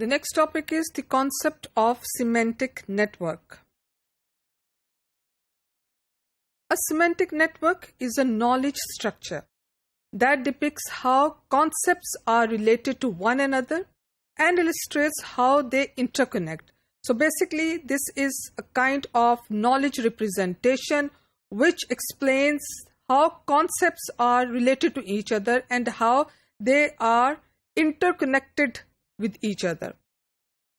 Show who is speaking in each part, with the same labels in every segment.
Speaker 1: The next topic is the concept of semantic network. A semantic network is a knowledge structure that depicts how concepts are related to one another and illustrates how they interconnect. So basically, this is a kind of knowledge representation which explains how concepts are related to each other and how they are interconnected with each other.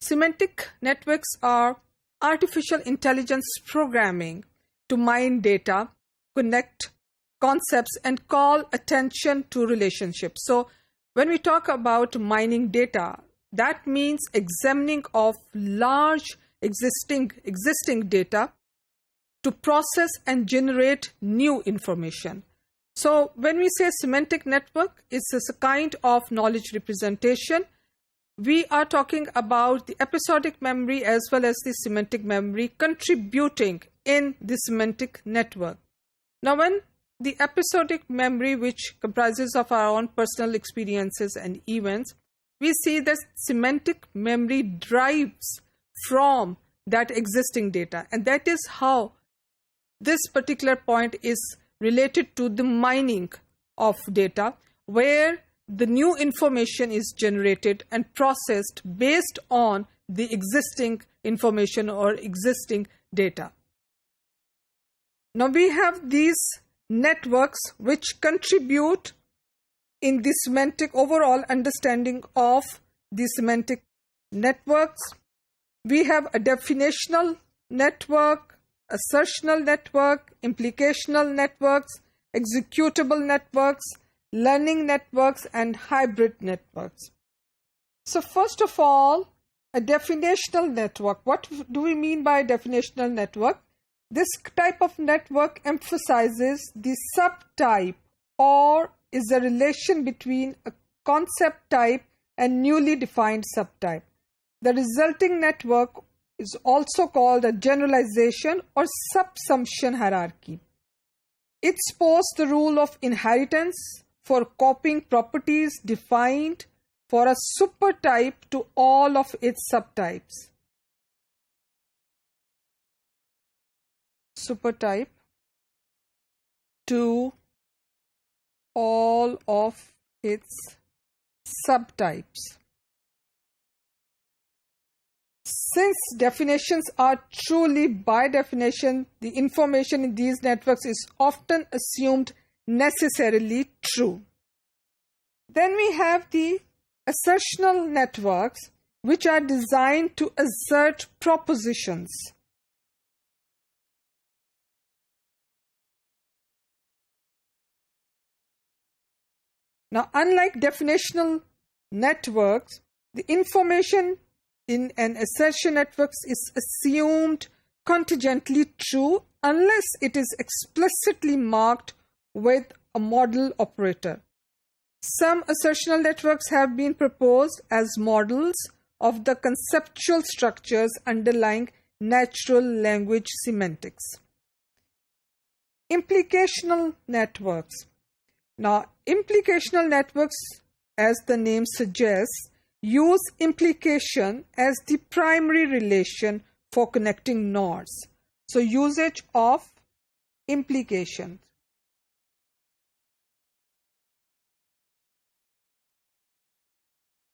Speaker 1: Semantic networks are artificial intelligence programming to mine data, connect concepts, and call attention to relationships. So when we talk about mining data, that means examining of large existing data to process and generate new information. So when we say semantic network, it's a kind of knowledge representation. We are talking about the episodic memory as well as the semantic memory contributing in the semantic network. Now, when the episodic memory, which comprises of our own personal experiences and events, we see that semantic memory derives from that existing data. And that is how this particular point is related to the mining of data, where the new information is generated and processed based on the existing information or existing data. Now we have these networks which contribute in the semantic overall understanding of the semantic networks. We have a definitional network, assertional network, implicational networks, executable networks, learning networks, and hybrid networks. So first of all, a definitional network. What do we mean by a definitional network? This type of network emphasizes the subtype or is a relation between a concept type and newly defined subtype. The resulting network is also called a generalization or subsumption hierarchy. It supports the rule of inheritance for copying properties defined for a supertype to all of its subtypes. Supertype to all of its subtypes. Since definitions are truly by definition, the information in these networks is often assumed necessarily true. Then we have the assertional networks, which are designed to assert propositions. Now, unlike definitional networks, the information in an assertion network is assumed contingently true unless it is explicitly marked with a model operator. Some assertional networks have been proposed as models of the conceptual structures underlying natural language semantics. Implicational networks. Now, implicational networks, as the name suggests, use implication as the primary relation for connecting nodes. So, usage of implication.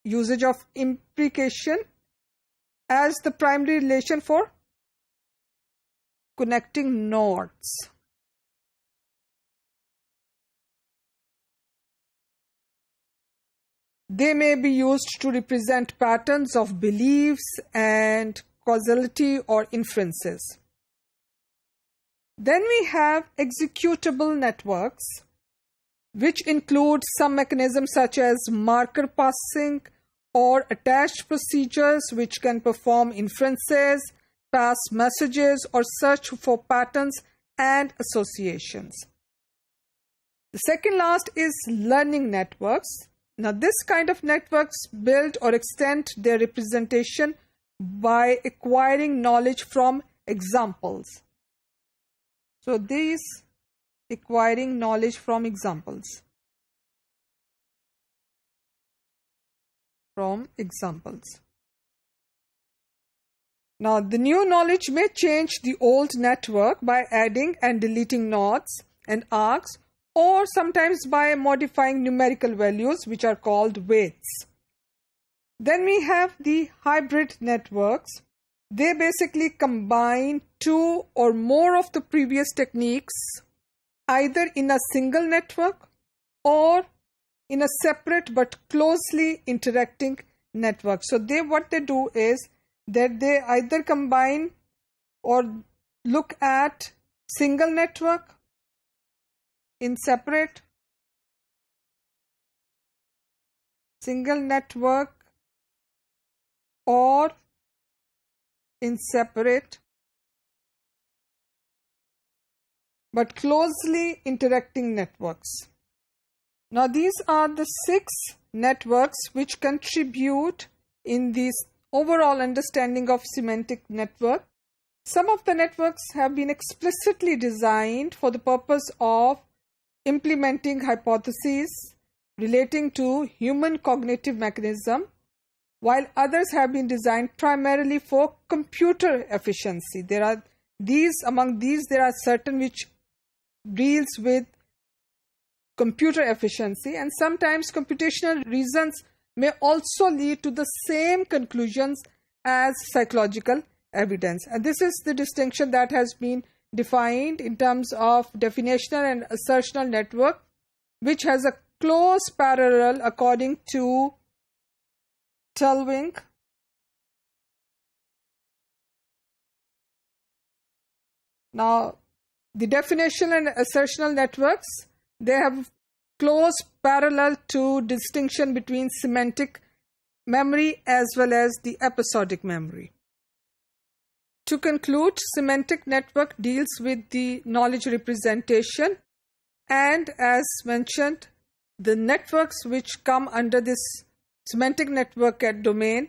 Speaker 1: Usage of implication as the primary relation for connecting nodes. They may be used to represent patterns of beliefs and causality or inferences. Then we have executable networks, which include some mechanisms such as marker passing or attached procedures which can perform inferences, pass messages, or search for patterns and associations. The second last is learning networks. Now, this kind of networks build or extend their representation by acquiring knowledge from examples. So, these acquiring knowledge from examples. Now, the new knowledge may change the old network by adding and deleting nodes and arcs, or sometimes by modifying numerical values, which are called weights. Then we have the hybrid networks. They basically combine two or more of the previous techniques, either in a single network or in a separate but closely interacting network. So what they do is that they either combine or look at single network in separate, single network or in separate but closely interacting networks. Now these are the 6 networks which contribute in this overall understanding of semantic network. Some of the networks have been explicitly designed for the purpose of implementing hypotheses relating to human cognitive mechanism, while others have been designed primarily for computer efficiency. Among these there are certain which deals with computer efficiency, and sometimes computational reasons may also lead to the same conclusions as psychological evidence. And this is the distinction that has been defined in terms of definitional and assertional network, which has a close parallel according to Tulving. Now, the definitional and assertional networks, they have close parallel to distinction between semantic memory as well as the episodic memory. To conclude, semantic network deals with the knowledge representation, and as mentioned, the networks which come under this semantic network domain,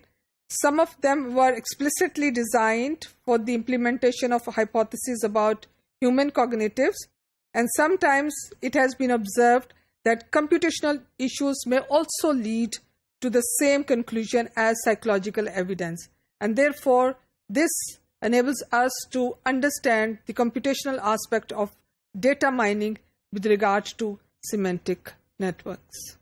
Speaker 1: some of them were explicitly designed for the implementation of hypotheses about human cognitives, and sometimes it has been observed that computational issues may also lead to the same conclusion as psychological evidence, and therefore this enables us to understand the computational aspect of data mining with regard to semantic networks.